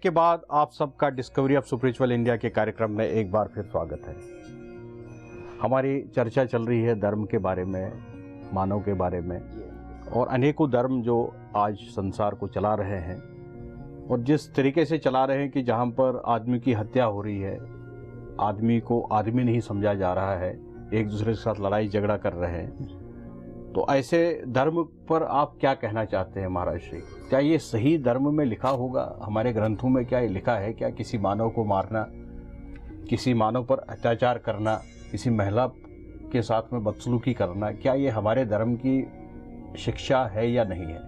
के बाद आप सबका डिस्कवरी ऑफ स्पिरिचुअल इंडिया के कार्यक्रम में एक बार फिर स्वागत है। हमारी चर्चा चल रही है धर्म के बारे में, मानव के बारे में, और अनेकों धर्म जो आज संसार को चला रहे हैं और जिस तरीके से चला रहे हैं कि जहाँ पर आदमी की हत्या हो रही है, आदमी को आदमी नहीं समझा जा रहा है, एक दूसरे के साथ लड़ाई झगड़ा कर रहे हैं, तो ऐसे धर्म पर आप क्या कहना चाहते हैं महाराज श्री? क्या ये सही धर्म में लिखा होगा? हमारे ग्रंथों में क्या ये लिखा है? क्या किसी मानव को मारना, किसी मानव पर अत्याचार करना, किसी महिला के साथ में बदसलूकी करना, क्या ये हमारे धर्म की शिक्षा है या नहीं है?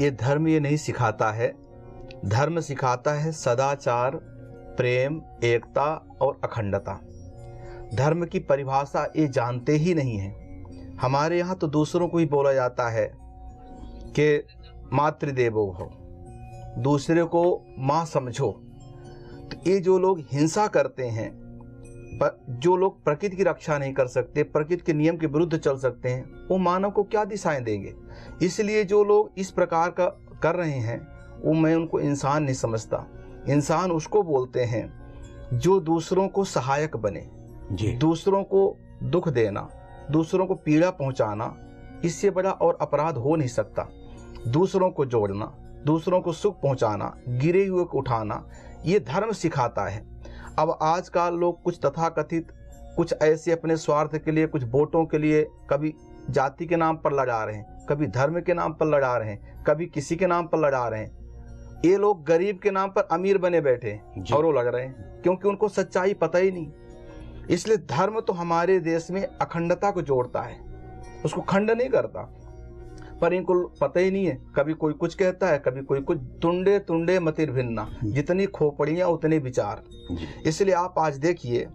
ये धर्म ये नहीं सिखाता है। धर्म सिखाता है सदाचार, प्रेम, एकता और अखंडता। धर्म की परिभाषा ये जानते ही नहीं है। हमारे यहाँ तो दूसरों को ही बोला जाता है कि मातृदेवो हो, दूसरे को माँ समझो। तो ये जो लोग हिंसा करते हैं, जो लोग प्रकृति की रक्षा नहीं कर सकते, प्रकृति के नियम के विरुद्ध चल सकते हैं, वो मानव को क्या दिशाएं देंगे? इसलिए जो लोग इस प्रकार का कर रहे हैं, वो मैं उनको इंसान नहीं समझता। इंसान उसको बोलते हैं जो दूसरों को सहायक बने जी। दूसरों को दुख देना, दूसरों को पीड़ा पहुंचाना, इससे बड़ा और अपराध हो नहीं सकता। दूसरों को जोड़ना, दूसरों को सुख पहुंचाना, गिरे हुए को उठाना, ये धर्म सिखाता है। अब आजकल लोग कुछ तथाकथित, कुछ ऐसे अपने स्वार्थ के लिए, कुछ वोटों के लिए, कभी जाति के नाम पर लड़ा रहे हैं, कभी धर्म के नाम पर लड़ा रहे हैं, कभी किसी के नाम पर लड़ा रहे हैं। ये लोग गरीब के नाम पर अमीर बने बैठे और वो लड़ रहे हैं, क्योंकि उनको सच्चाई पता ही नहीं। इसलिए धर्म तो हमारे देश में अखंडता को जोड़ता है, उसको खंड नहीं करता। पर इनको पता ही नहीं है, कभी कोई कुछ कहता है, कभी कोई कुछ। तुंडे तुंडे मतिर भिन्ना, जितनी खोपड़ियां उतने विचार। इसलिए आप आज देखिए,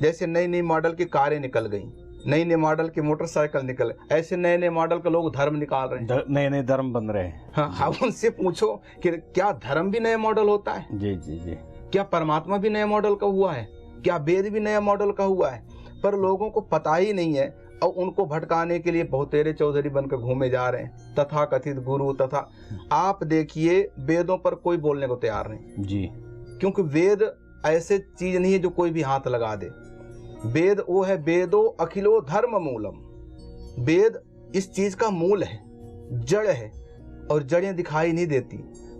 जैसे नई नई मॉडल की कारें निकल गई, नई नई मॉडल की मोटरसाइकिल निकल, ऐसे नए नए मॉडल के लोग धर्म निकाल रहे हैं, नए नए धर्म बन रहे हैं। हाँ, उनसे पूछो कि क्या धर्म भी नए मॉडल होता है? जी जी जी। क्या परमात्मा भी नए मॉडल का हुआ है? क्या वेद भी नया मॉडल का हुआ है? पर लोगों को पता ही नहीं है, और उनको भटकाने के लिए बहुतेरे चौधरी बनकर घूमे जा रहे हैं, तथा कथित गुरु। तथा आप देखिए, वेदों पर कोई बोलने को तैयार नहीं जी, क्योंकि वेद ऐसे चीज नहीं है जो कोई भी हाथ लगा दे। वेद वो है, वेदो अखिलो धर्म मूलम। वेद इस चीज का मूल है, जड़ है, और जड़ें दिखाई नहीं देती,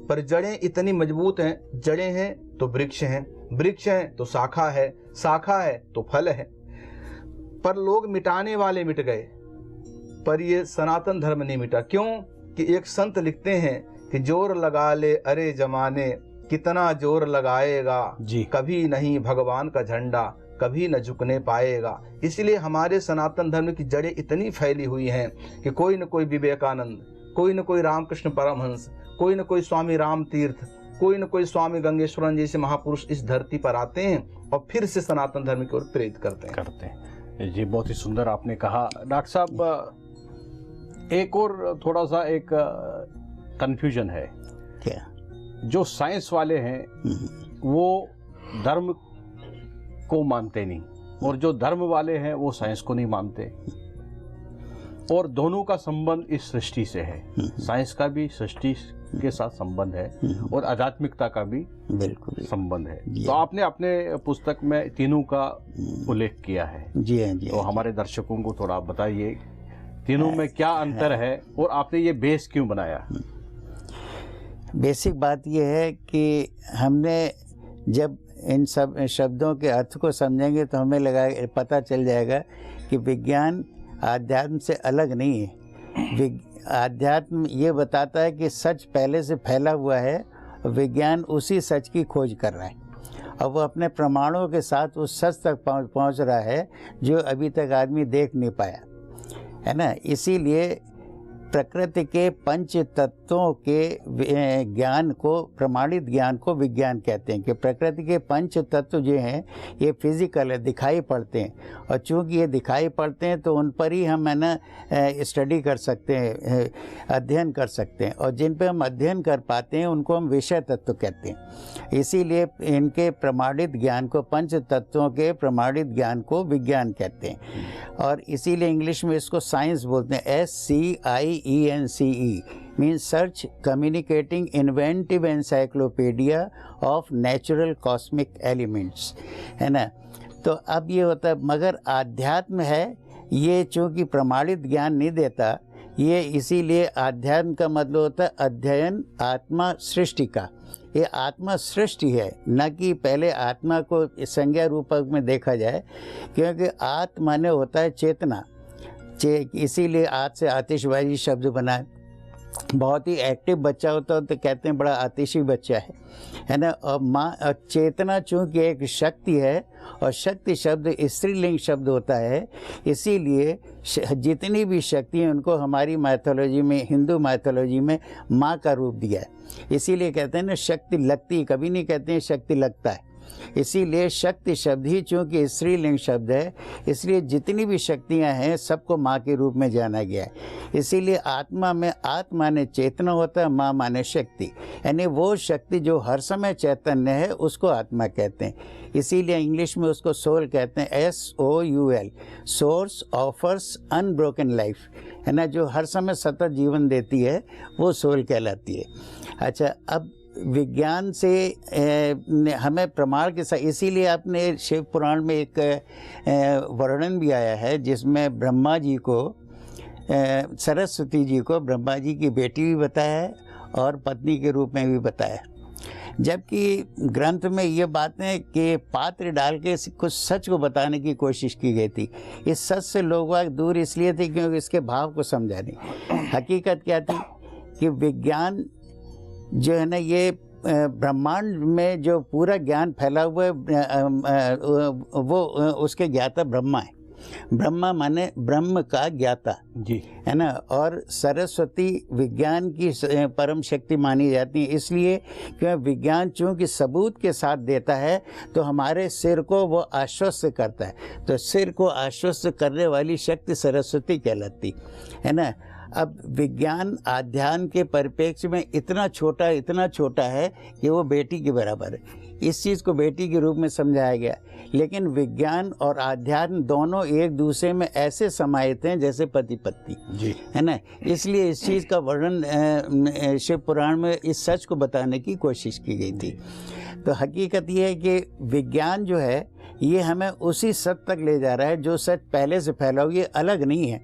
पर जड़ें इतनी मजबूत हैं। जड़ें हैं तो वृक्ष हैं, वृक्ष हैं तो शाखा है, शाखा है तो फल है। पर लोग मिटाने वाले मिट गए, पर ये सनातन धर्म नहीं मिटा। क्यों? कि एक संत लिखते हैं कि जोर लगा ले अरे जमाने, कितना जोर लगाएगा जी। कभी नहीं भगवान का झंडा, कभी न झुकने पाएगा। इसलिए हमारे सनातन धर्म की जड़ें इतनी फैली हुई हैं कि कोई न कोई विवेकानंद, कोई न कोई रामकृष्ण परमहंस, कोई न कोई स्वामी राम तीर्थ, कोई न कोई स्वामी गंगेश्वरन जैसे महापुरुष इस धरती पर आते हैं और फिर से सनातन धर्म की ओर प्रेरित करते हैं। जी, बहुत ही सुंदर आपने कहा। डॉक्टर साहब, एक और थोड़ा सा एक कंफ्यूजन है। क्या? जो साइंस वाले हैं वो धर्म को मानते नहीं, और जो धर्म वाले हैं वो साइंस को नहीं मानते, और दोनों का संबंध इस सृष्टि से है। साइंस का भी सृष्टि के साथ संबंध है और आध्यात्मिकता का भी बिल्कुल संबंध है। तो आपने अपने पुस्तक में तीनों का उल्लेख किया है। जी हाँ, जी। तो हमारे दर्शकों को थोड़ा बताइए तीनों में क्या अंतर है, और आपने ये बेस क्यों बनाया? बेसिक बात यह है कि हमने जब इन सब शब्दों के अर्थ को समझेंगे तो हमें पता चल जाएगा कि विज्ञान आध्यात्म से अलग नहीं है। आध्यात्म ये बताता है कि सच पहले से फैला हुआ है, विज्ञान उसी सच की खोज कर रहा है, और वो अपने प्रमाणों के साथ उस सच तक पहुंच रहा है जो अभी तक आदमी देख नहीं पाया है ना। इसीलिए प्रकृति के पंच तत्वों के ज्ञान को, प्रमाणित ज्ञान को विज्ञान कहते हैं। कि प्रकृति के पंच तत्व जो हैं ये फिजिकल है, दिखाई पड़ते हैं, और चूंकि ये दिखाई पड़ते हैं तो उन पर ही हम है ना स्टडी कर सकते हैं, अध्ययन कर सकते हैं, और जिन पे हम अध्ययन कर पाते हैं उनको हम विषय तत्व कहते हैं। इसीलिए इनके प्रमाणित ज्ञान को, पंच तत्वों के प्रमाणित ज्ञान को विज्ञान कहते हैं, और इसीलिए इंग्लिश में इसको साइंस बोलते हैं, SCIENCE। SCENCE means Search Communicating Inventive Encyclopedia of Natural Cosmic Elements, है ना। तो अब ये होता है, मगर आध्यात्म है ये चूँकि प्रमाणित ज्ञान नहीं देता, ये इसीलिए आध्यात्म का मतलब होता है अध्ययन आत्मा सृष्टि का। ये आत्मा सृष्टि है, न कि पहले आत्मा को संज्ञा रूपक में देखा जाए, क्योंकि आत्मा ने होता है चेतना। इसीलिए आज से आतिशबाजी शब्द बना है। बहुत ही एक्टिव बच्चा होता है तो कहते हैं बड़ा आतिशी बच्चा है ना। और चेतना चूँकि एक शक्ति है, और शक्ति शब्द स्त्रीलिंग शब्द होता है, इसीलिए जितनी भी शक्ति हैं उनको हमारी माइथोलॉजी में, हिंदू माइथोलॉजी में माँ का रूप दिया है। इसीलिए कहते हैं ना शक्ति लगती, कभी नहीं कहते हैं शक्ति लगता है। इसीलिए शक्ति शब्द ही चूँकि स्त्रीलिंग शब्द है, इसलिए जितनी भी शक्तियाँ हैं सबको माँ के रूप में जाना गया है। इसीलिए आत्मा में आत्मा माने चेतना होता है, माँ माने शक्ति, यानी वो शक्ति जो हर समय चैतन्य है उसको आत्मा कहते हैं। इसीलिए इंग्लिश में उसको सोल कहते हैं, SOUL, source offers unbroken life, है ना, जो हर समय सतत जीवन देती है वो सोल कहलाती है। अच्छा, अब विज्ञान से हमें प्रमाण के साथ, इसीलिए आपने शिव पुराण में एक वर्णन भी आया है जिसमें ब्रह्मा जी को, सरस्वती जी को ब्रह्मा जी की बेटी भी बताया है और पत्नी के रूप में भी बताया। जबकि ग्रंथ में ये बातें कि पात्र डाल के कुछ सच को बताने की कोशिश की गई थी। इस सच से लोग दूर इसलिए थे क्योंकि इसके भाव को समझा नहीं। हकीकत क्या थी कि विज्ञान जो है ना, ये ब्रह्मांड में जो पूरा ज्ञान फैला हुआ है वो उसके ज्ञाता ब्रह्मा है। ब्रह्मा माने ब्रह्म का ज्ञाता जी, है ना। और सरस्वती विज्ञान की परम शक्ति मानी जाती है, इसलिए क्योंकि विज्ञान चूँकि सबूत के साथ देता है तो हमारे सिर को वो आश्वस्त करता है। तो सिर को आश्वस्त करने वाली शक्ति सरस्वती कहलाती है ना। अब विज्ञान आध्यात्म के परिप्रेक्ष्य में इतना छोटा है कि वो बेटी के बराबर है। इस चीज़ को बेटी के रूप में समझाया गया। लेकिन विज्ञान और आध्यात्म दोनों एक दूसरे में ऐसे समाहित हैं जैसे पति पत्नी जी, है ना। इसलिए इस चीज़ का वर्णन शिव पुराण में इस सच को बताने की कोशिश की गई थी। तो हकीकत ये है कि विज्ञान जो है ये हमें उसी सच तक ले जा रहा है जो सच पहले से फैला हुआ, ये अलग नहीं है।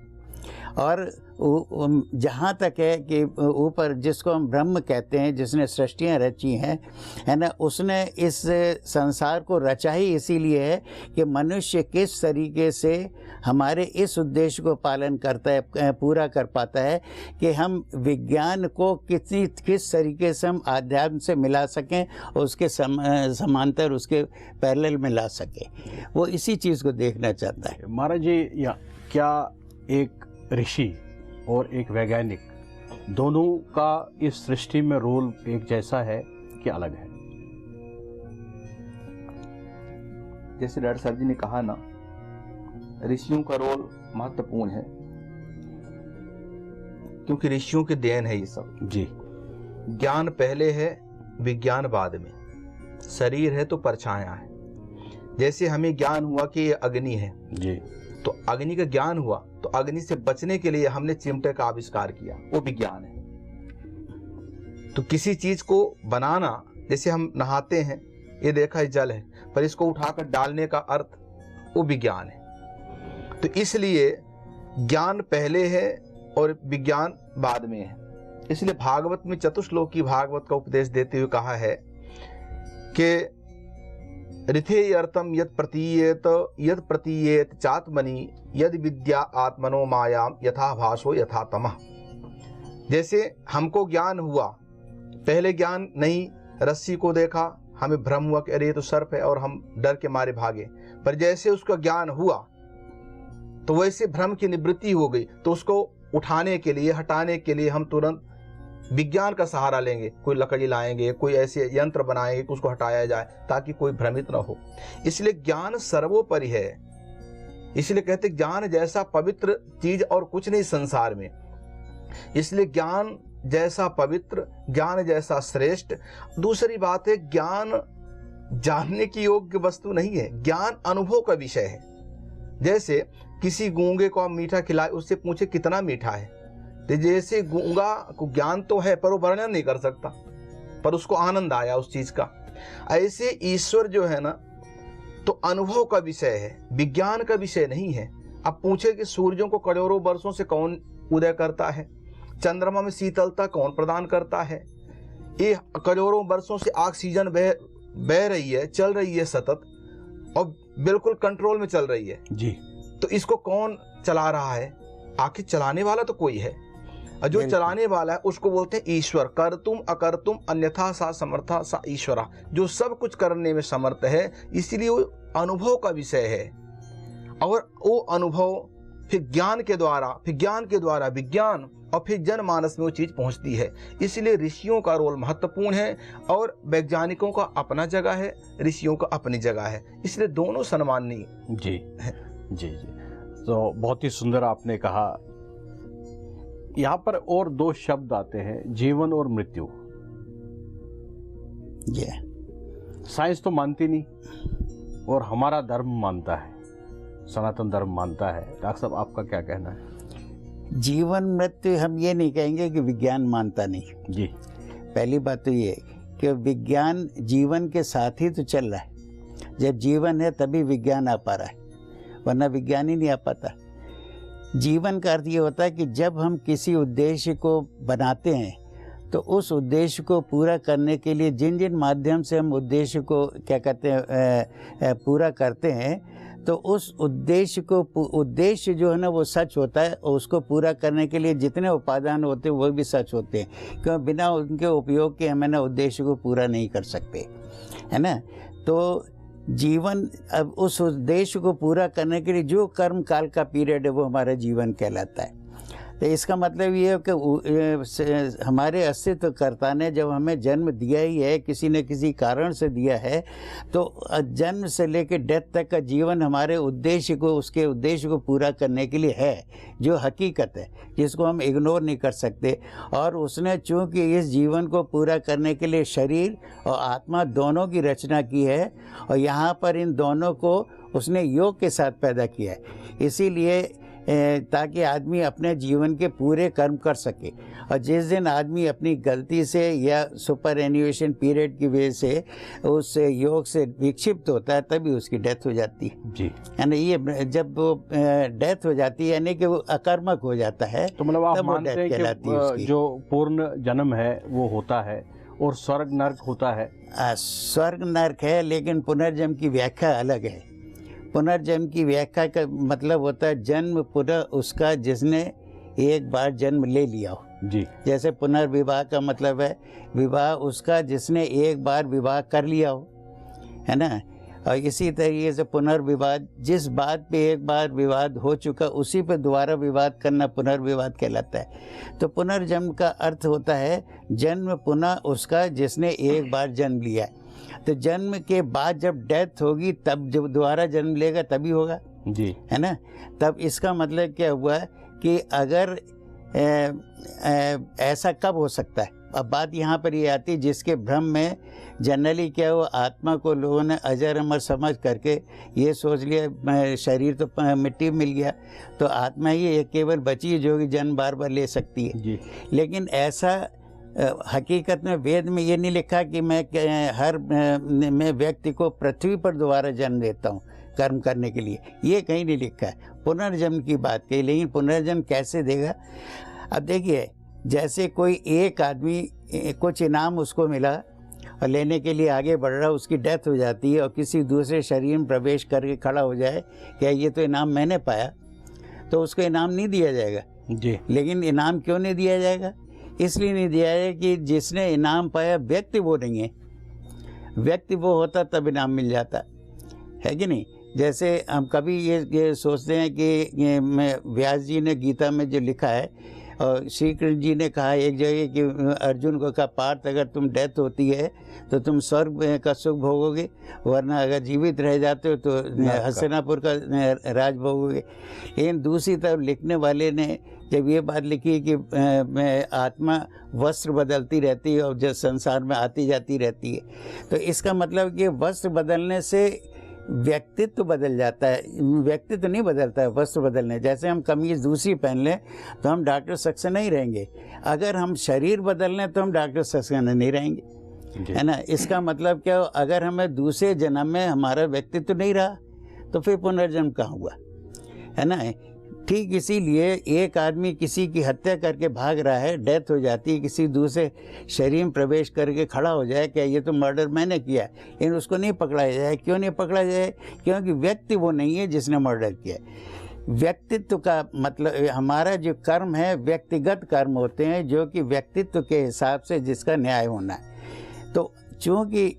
और जहाँ तक है कि ऊपर जिसको हम ब्रह्म कहते हैं, जिसने सृष्टियाँ रची हैं, है ना, उसने इस संसार को रचा ही इसीलिए है कि मनुष्य किस तरीके से हमारे इस उद्देश्य को पालन करता है, पूरा कर पाता है कि हम विज्ञान को किस तरीके से हम आध्यात्म से मिला सकें और उसके समांतर, उसके पैरेलल में ला सकें। वो इसी चीज़ को देखना चाहता है। महाराज जी, क्या एक ऋषि और एक वैज्ञानिक दोनों का इस सृष्टि में रोल एक जैसा है कि अलग है? जैसे डॉक्टर साहब जी ने कहा ना, ऋषियों का रोल महत्वपूर्ण है क्योंकि ऋषियों के देन है ये सब जी। ज्ञान पहले है, विज्ञान बाद में। शरीर है तो परछाया है। जैसे हमें ज्ञान हुआ कि ये अग्नि है जी, तो अग्नि का ज्ञान हुआ तो अग्नि से बचने के लिए हमने चिमटे का आविष्कार किया, वो विज्ञान है। तो किसी चीज को बनाना, जैसे हम नहाते हैं, ये देखा है जल है, पर इसको उठाकर डालने का अर्थ वो विज्ञान है। तो इसलिए ज्ञान पहले है और विज्ञान बाद में है। इसलिए भागवत में चतुश्लोकी भागवत का उपदेश देते हुए कहा है कि ऋथे अर्थम यद प्रतीयेत चात्मनि यद विद्या आत्मनो मायाम यथा भासो यथा तमः। जैसे हमको ज्ञान हुआ, पहले ज्ञान नहीं, रस्सी को देखा, हमें भ्रम हुआ कि अरे ये तो सर्प है और हम डर के मारे भागे। पर जैसे उसका ज्ञान हुआ तो वैसे भ्रम की निवृत्ति हो गई। तो उसको उठाने के लिए, हटाने के लिए हम तुरंत विज्ञान का सहारा लेंगे, कोई लकड़ी लाएंगे, कोई ऐसे यंत्र बनाएंगे कि उसको हटाया जाए ताकि कोई भ्रमित न हो। इसलिए ज्ञान सर्वोपरि है। इसलिए कहते ज्ञान जैसा पवित्र चीज और कुछ नहीं संसार में। इसलिए ज्ञान जैसा पवित्र, ज्ञान जैसा श्रेष्ठ। दूसरी बात है, ज्ञान जानने की योग्य वस्तु नहीं है, ज्ञान अनुभव का विषय है। जैसे किसी गूंगे को आप मीठा खिलाए, उससे पूछे कितना मीठा है, तो जैसे गूंगा को ज्ञान तो है पर वो वर्णन नहीं कर सकता, पर उसको आनंद आया उस चीज का। ऐसे ईश्वर जो है ना तो अनुभव का विषय है, विज्ञान का विषय नहीं है। अब पूछे कि सूर्यों को करोड़ों वर्षों से कौन उदय करता है, चंद्रमा में शीतलता कौन प्रदान करता है, ये करोड़ों वर्षों से ऑक्सीजन बह रही है, चल रही है सतत और बिल्कुल कंट्रोल में चल रही है जी, तो इसको कौन चला रहा है? आखिर चलाने वाला तो कोई है, और जो चलाने वाला है उसको बोलते हैं ईश्वर। कर तुम अकर तुम अन्यथा सा समर्था सा ईश्वरा, जो सब कुछ करने में समर्थ है, इसीलिए वो अनुभव का विषय है। और वो अनुभव फिर ज्ञान के द्वारा विज्ञान और फिर जनमानस में वो चीज पहुंचती है। इसलिए ऋषियों का रोल महत्वपूर्ण है और वैज्ञानिकों का अपना जगह है, ऋषियों का अपनी जगह है, इसलिए दोनों सम्माननीय जी जी जी। तो बहुत ही सुंदर आपने कहा। यहाँ पर और दो शब्द आते हैं, जीवन और मृत्यु। साइंस तो मानती नहीं और हमारा धर्म मानता है, सनातन धर्म मानता है। डॉक्टर साहब आपका क्या कहना है? जीवन मृत्यु हम ये नहीं कहेंगे कि विज्ञान मानता नहीं जी। पहली बात तो ये कि विज्ञान जीवन के साथ ही तो चल रहा है। जब जीवन है तभी विज्ञान आ पा रहा है, वरना विज्ञान ही नहीं आ पाता। जीवन का अर्थ ये होता है कि जब हम किसी उद्देश्य को बनाते हैं तो उस उद्देश्य को पूरा करने के लिए जिन जिन माध्यम से हम उद्देश्य को क्या कहते हैं पूरा करते हैं, तो उस उद्देश्य जो है ना वो सच होता है, और उसको पूरा करने के लिए जितने उपादान होते हैं वो भी सच होते हैं, क्योंकि बिना उनके उपयोग के हम ना उद्देश्य को पूरा नहीं कर सकते, है ना। तो जीवन, अब उस उद्देश्य को पूरा करने के लिए जो कर्म काल का पीरियड है वो हमारा जीवन कहलाता है। तो इसका मतलब ये है कि हमारे अस्तित्वकर्ता ने जब हमें जन्म दिया ही है, किसी न किसी कारण से दिया है, तो जन्म से लेकर डेथ तक का जीवन हमारे उद्देश्य को, उसके उद्देश्य को पूरा करने के लिए है, जो हकीकत है, जिसको हम इग्नोर नहीं कर सकते। और उसने चूँकि इस जीवन को पूरा करने के लिए शरीर और आत्मा दोनों की रचना की है, और यहाँ पर इन दोनों को उसने योग के साथ पैदा किया है, इसीलिए ताकि आदमी अपने जीवन के पूरे कर्म कर सके। और जिस दिन आदमी अपनी गलती से या सुपर एन्यूएशन पीरियड की वजह से उस योग से विक्षिप्त होता है, तभी उसकी डेथ हो जाती है जी। यानी ये जब वो डेथ हो जाती है यानी कि वो अकर्मक हो जाता है, तो मतलब आप तब वो मानते डेथ हैं कहलाती है कि उसकी। जो पूर्ण जन्म है वो होता है और स्वर्ग नर्क होता है। स्वर्ग नरक है, लेकिन पुनर्जन्म की व्याख्या अलग है। पुनर्जन्म की व्याख्या का मतलब होता है जन्म पुनः उसका जिसने एक बार जन्म ले लिया हो जी। जैसे पुनर्विवाह का मतलब है विवाह उसका जिसने एक बार विवाह कर लिया हो, है ना। और इसी तरीके से पुनर्विवाद, जिस बात पे एक बार विवाद हो चुका उसी पे दोबारा विवाद करना पुनर्विवाद कहलाता है। तो पुनर्जन्म का अर्थ होता है जन्म पुनः उसका जिसने एक बार जन्म लिया है। तो जन्म के बाद जब डेथ होगी तब जब दोबारा जन्म लेगा तभी होगा जी, है ना। तब इसका मतलब क्या हुआ कि अगर ऐसा कब हो सकता है। अब बात यहाँ पर ये आती है जिसके भ्रम में जनरली क्या हुआ, आत्मा को लोगों ने अजर अमर समझ करके ये सोच लिया शरीर तो मिट्टी मिल गया तो आत्मा ही एक केवल बची है जो कि जन्म बार बार ले सकती है जी। लेकिन ऐसा हकीकत में वेद में ये नहीं लिखा कि मैं व्यक्ति को पृथ्वी पर दोबारा जन्म देता हूँ कर्म करने के लिए, ये कहीं नहीं लिखा है। पुनर्जन्म की बात कही, लेकिन पुनर्जन्म कैसे देगा। अब देखिए जैसे कोई एक आदमी कुछ इनाम उसको मिला और लेने के लिए आगे बढ़ रहा, उसकी डेथ हो जाती है और किसी दूसरे शरीर में प्रवेश करके खड़ा हो जाए, क्या ये तो इनाम मैंने पाया, तो उसको इनाम नहीं दिया जाएगा जी। लेकिन इनाम क्यों नहीं दिया जाएगा, इसलिए नहीं दिया है कि जिसने इनाम पाया व्यक्ति वो नहीं है। व्यक्ति वो होता तब इनाम मिल जाता है कि नहीं। जैसे हम कभी ये सोचते हैं कि व्यास जी ने गीता में जो लिखा है और श्री कृष्ण जी ने कहा एक जगह कि अर्जुन को कहा पार्थ अगर तुम डेथ होती है तो तुम स्वर्ग का सुख भोगोगे, वरना अगर जीवित रह जाते हो तो हस्तिनापुर का राज भोगोगे। लेकिन दूसरी तरफ लिखने वाले ने जब ये बात लिखी कि आत्मा वस्त्र बदलती रहती है और जब संसार में आती जाती रहती है, तो इसका मतलब कि वस्त्र बदलने से व्यक्तित्व बदल जाता है। व्यक्तित्व नहीं बदलता है, वस्त्र बदलने। जैसे हम कमीज दूसरी पहन लें तो हम डॉक्टर सक्सेना नहीं रहेंगे, अगर हम शरीर बदल लें तो हम डॉक्टर सक्सेना नहीं रहेंगे, है ना। इसका मतलब क्या, अगर हमें दूसरे जन्म में हमारा व्यक्तित्व नहीं रहा तो फिर पुनर्जन्म कहाँ हुआ, है ना। ठीक इसीलिए एक आदमी किसी की हत्या करके भाग रहा है, डेथ हो जाती है, किसी दूसरे शरीर में प्रवेश करके खड़ा हो जाए, क्या ये तो मर्डर मैंने किया, लेकिन उसको नहीं पकड़ा जाए। क्यों नहीं पकड़ा जाए? क्योंकि व्यक्ति वो नहीं है जिसने मर्डर किया। व्यक्तित्व का मतलब, हमारा जो कर्म है व्यक्तिगत कर्म होते हैं, जो कि व्यक्तित्व के हिसाब से जिसका न्याय होना है। तो चूँकि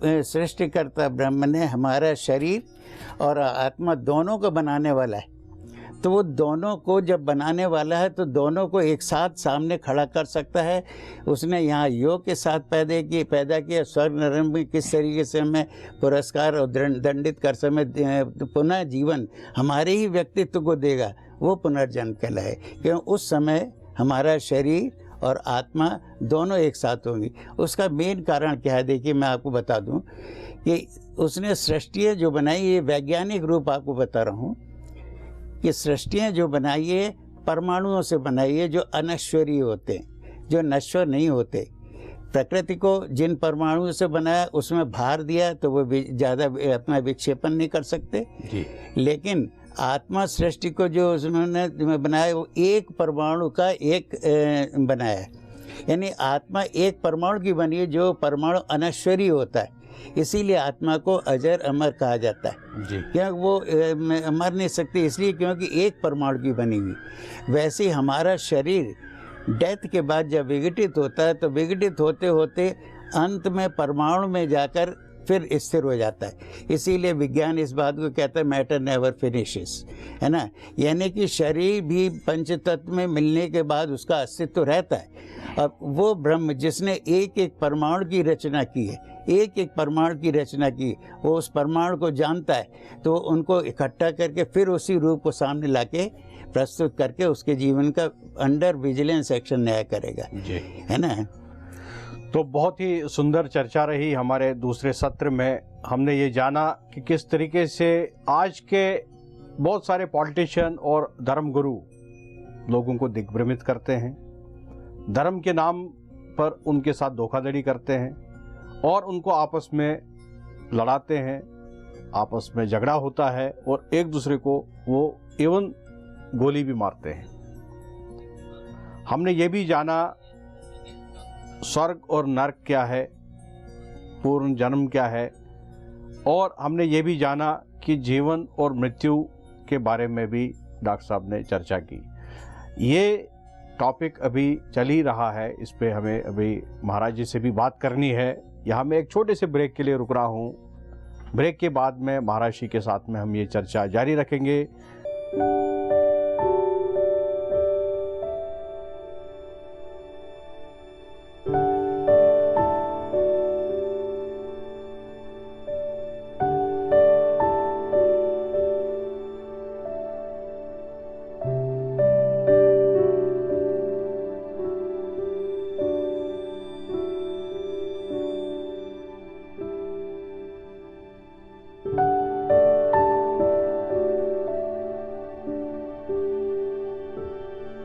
सृष्टिकर्ता ब्रह्म ने हमारा शरीर और आत्मा दोनों को बनाने वाला है, तो वो दोनों को जब बनाने वाला है तो दोनों को एक साथ सामने खड़ा कर सकता है। उसने यहाँ योग के साथ पैदा किया। स्वर्ग नरक में किस तरीके से हमें पुरस्कार और दंडित कर समय पुनः जीवन हमारे ही व्यक्तित्व को देगा, वो पुनर्जन्म कहलाए। क्योंकि उस समय हमारा शरीर और आत्मा दोनों एक साथ होंगी। उसका मेन कारण क्या है, देखिए मैं आपको बता दूं कि उसने सृष्टियाँ जो बनाई, ये वैज्ञानिक रूप आपको बता रहा हूँ कि सृष्टियाँ जो बनाई है परमाणुओं से बनाई है, जो अनश्वरीय होते हैं, जो नश्वर नहीं होते। प्रकृति को जिन परमाणुओं से बनाया उसमें भार दिया तो वो ज़्यादा अपना विक्षेपण नहीं कर सकते जी। लेकिन आत्मा सृष्टि को जो उन्होंने बनाया वो एक परमाणु का एक बनाया, यानी आत्मा एक परमाणु की बनी है, जो परमाणु अनश्वरीय होता है। इसीलिए आत्मा को अजर अमर कहा जाता है जी। क्योंकि वो मर नहीं सकती, इसलिए क्योंकि एक परमाणु की बनी हुई। वैसे हमारा शरीर डेथ के बाद जब विघटित होता है तो विघटित होते होते अंत में परमाणु में जाकर फिर स्थिर हो जाता है। इसीलिए विज्ञान इस बात को कहता है मैटर नेवर फिनिशेस, है ना। यानी कि शरीर भी पंचतत्व में मिलने के बाद उसका अस्तित्व रहता है। अब वो ब्रह्म जिसने एक एक परमाणु की रचना की है, एक एक परमाणु की रचना की, वो उस परमाणु को जानता है, तो उनको इकट्ठा करके फिर उसी रूप को सामने लाके प्रस्तुत करके उसके जीवन का अंडर विजिलेंस एक्शन न्याय करेगा जी, है ना। तो बहुत ही सुंदर चर्चा रही हमारे दूसरे सत्र में। हमने ये जाना कि किस तरीके से आज के बहुत सारे पॉलिटिशियन और धर्मगुरु लोगों को दिग्भ्रमित करते हैं, धर्म के नाम पर उनके साथ धोखाधड़ी करते हैं और उनको आपस में लड़ाते हैं, आपस में झगड़ा होता है और एक दूसरे को वो इवन गोली भी मारते हैं। हमने ये भी जाना स्वर्ग और नरक क्या है, पूर्ण जन्म क्या है, और हमने ये भी जाना कि जीवन और मृत्यु के बारे में भी डॉक्टर साहब ने चर्चा की। ये टॉपिक अभी चल ही रहा है, इस पे हमें अभी महाराज जी से भी बात करनी है। यहाँ मैं एक छोटे से ब्रेक के लिए रुक रहा हूँ। ब्रेक के बाद में महाराज जी के साथ में हम ये चर्चा जारी रखेंगे।